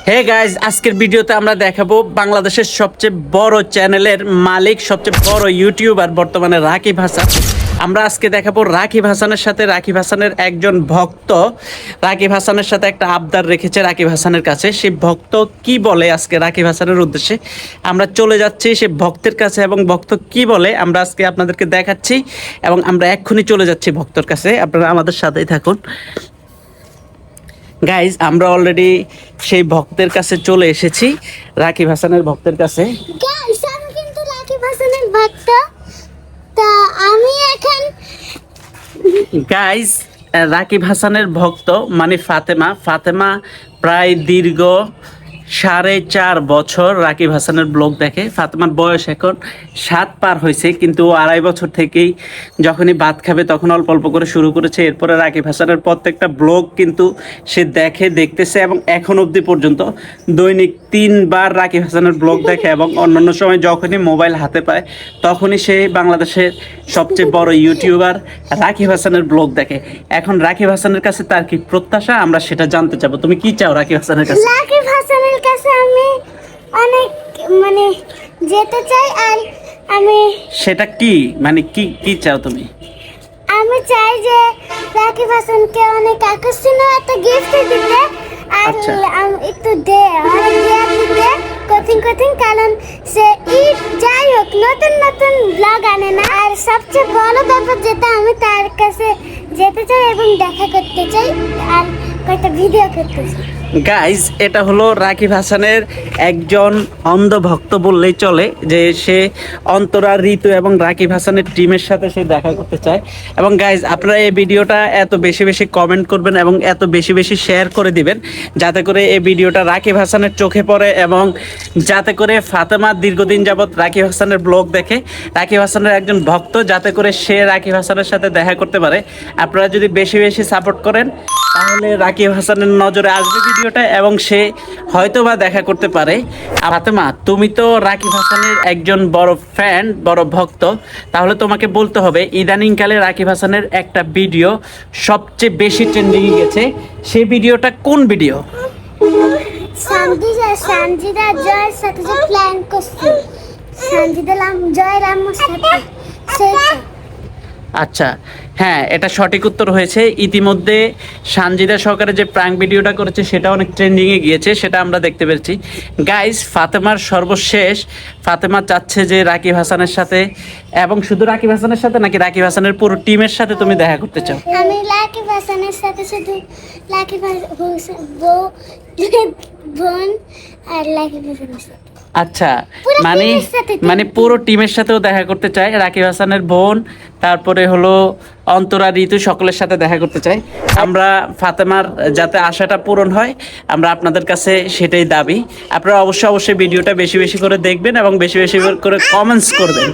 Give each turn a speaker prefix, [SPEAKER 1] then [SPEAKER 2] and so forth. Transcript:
[SPEAKER 1] Hey guys, আজকের ভিডিওতে আমরা দেখাবো বাংলাদেশের সবচেয়ে বড় চ্যানেলের মালিক, সবচেয়ে বড় ইউটিউবার বর্তমানে রাকিব হাসান। আমরা আজকে দেখাবো রাকিব হাসানের সাথে রাকিব হাসানের একজন ভক্ত রাকিব হাসানের সাথে একটা আবদার রেখেছে রাকিব হাসানের কাছে। সেই ভক্ত কি বলে আজকে রাকিব হাসানের উদ্দেশ্যে আমরা চলে যাচ্ছি সে ভক্তের কাছে, এবং ভক্ত কি বলে আমরা আজকে আপনাদেরকে দেখাচ্ছি, এবং আমরা এক্ষুনি চলে যাচ্ছি ভক্তর কাছে। আপনারা আমাদের সাথেই থাকুন গাইজ। আমরা অলরেডি সেই ভক্তের কাছে চলে এসেছি, রাকিব হাসানের ভক্তের কাছে।
[SPEAKER 2] গাইস, আমি কিন্তু রাকিব হাসানের ভক্ত। তা আমি এখন
[SPEAKER 1] গাইজ, রাকিব হাসানের ভক্ত মানে ফাতেমা প্রায় দীর্ঘ 4.5 বছর রাকিব হাসানের ব্লগ দেখে। ফাতেমার বয়স এখন 7 পার হয়েছে, কিন্তু 2.5 বছর থেকেই যখনই ভাত খাবে তখন অল্প অল্প করে শুরু করেছে। এরপরে রাকিব হাসানের প্রত্যেকটা ব্লগ কিন্তু সে দেখতেছে, এবং এখন অবধি পর্যন্ত দৈনিক 3 বার রাকিব হাসানের ব্লগ দেখে, এবং অন্যান্য সময় যখনই মোবাইল হাতে পায় তখনই সে বাংলাদেশের সবচেয়ে বড় ইউটিউবার রাকিব হাসানের ব্লগ দেখে। এখন রাকিব হাসানের কাছে তার কি প্রত্যাশা, আমরা সেটা জানতে চাবো। তুমি কি চাও রাকিব হাসানের কাছে?
[SPEAKER 2] রাকিব হাসানের কাছে আমি অনেক যেতে চাই। আর আমি
[SPEAKER 1] সেটা কি কি কি চাও তুমি?
[SPEAKER 2] আমি চাই যে রাকিব হাসানকে অনেক আকর্ষণীয় একটা গিফট দিতে, আর
[SPEAKER 1] আচ্ছা।
[SPEAKER 2] একটু অনেক দেয়া দিতে কঠিন, কারণ সে যাই হোক নতুন নতুন ব্লগ আনে না। আর সবচেয়ে বড় ব্যাপার যেটা, আমি তার কাছে যেতে চাই এবং দেখা করতে চাই, আর কয়েকটা ভিডিও করতে চাই।
[SPEAKER 1] গাইজ, এটা হলো রাকিব হাসানের একজন অন্ধ ভক্ত বললেই চলে, যে সে অন্তরা, ঋতু এবং রাকিব হাসানের টিমের সাথে সে দেখা করতে চায়। এবং গাইজ, আপনারা এই ভিডিওটা এত বেশি বেশি কমেন্ট করবেন এবং এত বেশি বেশি শেয়ার করে দিবেন, যাতে করে এই ভিডিওটা রাকিব হাসানের চোখে পড়ে, এবং যাতে করে ফাতেমা দীর্ঘদিন যাবৎ রাকিব হাসানের ব্লগ দেখে, রাকিব হাসানের একজন ভক্ত, যাতে করে সে রাকিব হাসানের সাথে দেখা করতে পারে। আপনারা যদি বেশি বেশি সাপোর্ট করেন তাহলে রাকিব হাসানের নজরে আসবে ভিডিওটা, এবং সে হয়তো বা দেখা করতে পারে। ফাতেমা, তুমি তো রাকিব হাসানের একজন বড় ফ্যান, বড় ভক্ত, তাহলে তোমাকে বলতে হবে ইদানিংকালে রাকিব হাসানের একটা ভিডিও সবচেয়ে বেশি ট্রেন্ডিং গেছে। সেই ভিডিওটা কোন ভিডিও?
[SPEAKER 2] সঞ্জিদা জয়ের সাথে যে প্ল্যান করছে, জয়ের আম্মুর সাথে সেটা।
[SPEAKER 1] আচ্ছা, হ্যাঁ, এটা সঠিক উত্তর হয়েছে। ইতিমধ্যে সানজিদা সহকারে যে প্র্যাঙ্ক ভিডিওটা করেছে সেটা অনেক ট্রেন্ডিংয়ে গিয়েছে, সেটা আমরা দেখতে পেরেছি। গাইস, ফাতেমার সর্বশেষ ফাতেমা চাচ্ছে যে রাকিব হাসানের সাথে, এবং শুধু রাকিব হাসানের সাথে নাকি রাকিব হাসানের পুরো টিমের সাথে তুমি দেখা করতে চাও?
[SPEAKER 2] আমি রাকিব হাসানের সাথে শুধু রাকিব বোন আর রাকিব হাসানের সাথে।
[SPEAKER 1] আচ্ছা, মানে পুরো টিমের সাথেও দেখা করতে চায়। রাকিব হাসানের বোন, তারপরে হলো অন্তরা, ঋতু, সকলের সাথে দেখা করতে চাই। আমরা ফাতেমার যাতে আশাটা পূরণ হয়, আমরা আপনাদের কাছে সেটাই দাবি। আপনারা অবশ্যই ভিডিওটা বেশি বেশি করে দেখবেন এবং বেশি বেশি করে কমেন্টস করবেন।